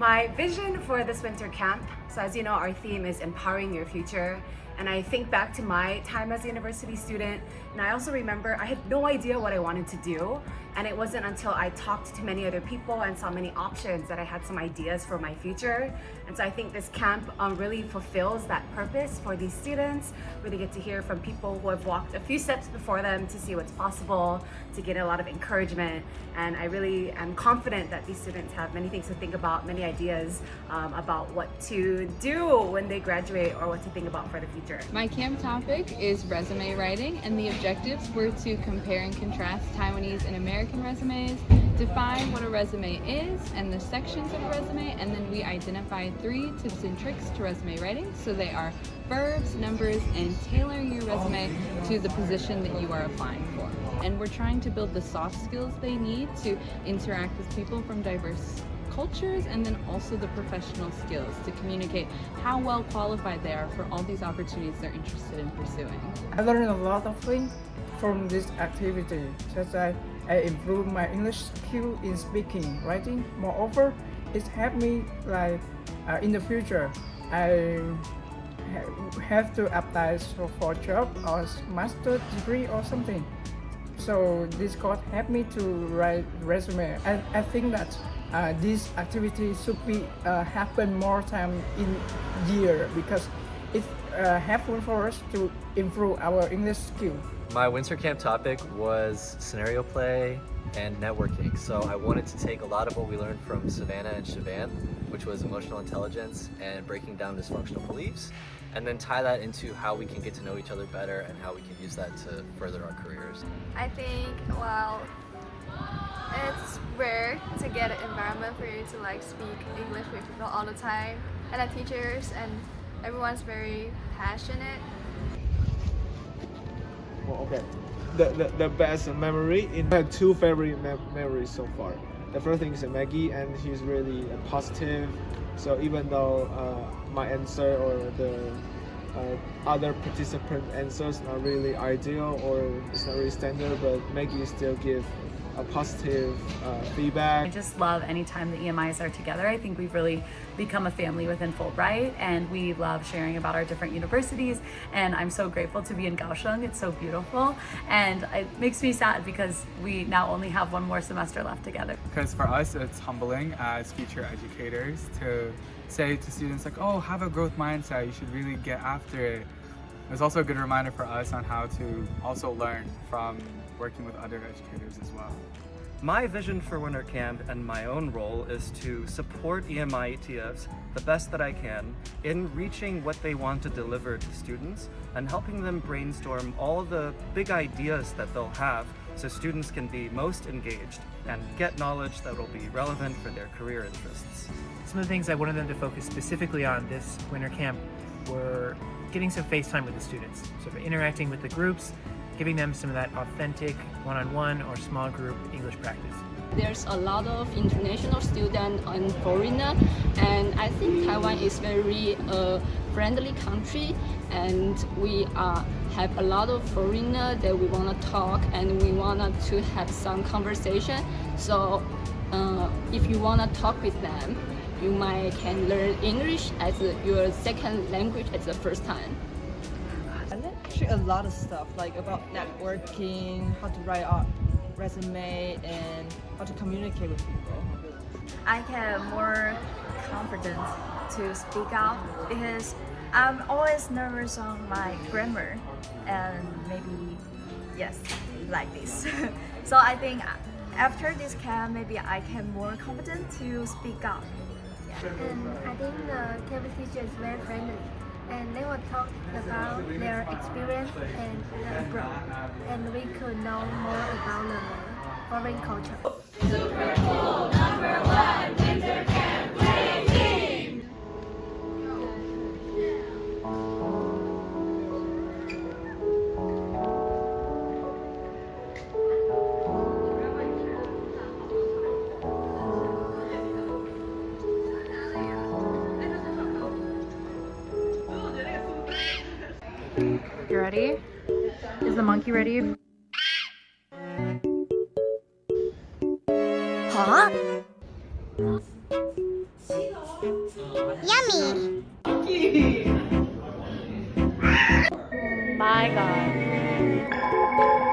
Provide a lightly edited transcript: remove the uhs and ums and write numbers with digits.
My vision for this winter camp, so as you know, our theme is empowering your future. And I think back to my time as a university student, and I also remember I had no idea what I wanted to do. And it wasn't until I talked to many other people and saw many options that I had some ideas for my future. And so I think this camp really fulfills that purpose for these students, where they get to hear from people who have walked a few steps before them to see what's possible, to get a lot of encouragement. And I really am confident that these students have many things to think about, many ideas about what to do when they graduate or what to think about for the future. My camp topic is resume writing, and the objectives were to compare and contrast Taiwanese and American resumes, define what a resume is and the sections of a resume, and then we identified 3 tips and tricks to resume writing. So they are verbs, numbers, and tailoring your resume to the position that you are applying for. And we're trying to build the soft skills they need to interact with people from diverse cultures, and then also the professional skills to communicate how well qualified they are for all these opportunities they're interested in pursuing. I learned a lot of things from this activity, such as I improved my English skill in speaking, writing. Moreover, it helped me in the future. I have to apply for a job or master degree or something. So this course helped me to write resume. I think that this activity should be happen more time in year, because it's helpful for us to improve our English skill. My winter camp topic was scenario play and networking. So I wanted to take a lot of what we learned from Savannah and Siobhan, which was emotional intelligence and breaking down dysfunctional beliefs, and then tie that into how we can get to know each other better and how we can use that to further our careers. I think, it's rare to get an environment for you to speak English with people all the time, and the teachers and everyone's very passionate. Well, okay. The best memory, I had 2 favorite memories so far. The first thing is Maggie, and she's really positive. So even though my answer or the other participant answers not really ideal or it's not really standard, but Maggie still give a positive feedback. I just love any time the EMIs are together. I think we've really become a family within Fulbright, and we love sharing about our different universities, and I'm so grateful to be in Kaohsiung. It's so beautiful, and it makes me sad because we now only have 1 more semester left together. Because for us it's humbling as future educators to say to students oh, have a growth mindset, you should really get after it. It's also a good reminder for us on how to also learn from working with other educators as well. My vision for winter camp and my own role is to support EMI ETFs the best that I can in reaching what they want to deliver to students and helping them brainstorm all the big ideas that they'll have so students can be most engaged and get knowledge that will be relevant for their career interests. Some of the things I wanted them to focus specifically on this winter camp were getting some face time with the students, sort of interacting with the groups, giving them some of that authentic one-on-one or small group English practice. There's a lot of international students and foreigners, and I think Taiwan is very friendly country, and we have a lot of foreigners that we want to talk and we want to have some conversation. So if you want to talk with them, you can learn English as your second language at the first time. I learned actually a lot of stuff, about networking, how to write a resume, and how to communicate with people. I get more confidence to speak out because I'm always nervous on my grammar, and maybe, yes, like this. So I think after this camp, maybe I can more confident to speak out. And I think the camp teacher is very friendly, and they will talk about their experience and abroad, and we could know more about the foreign culture. Super cool #1 winter camp playing team. You ready? Is the monkey ready? Huh? Yummy! My God.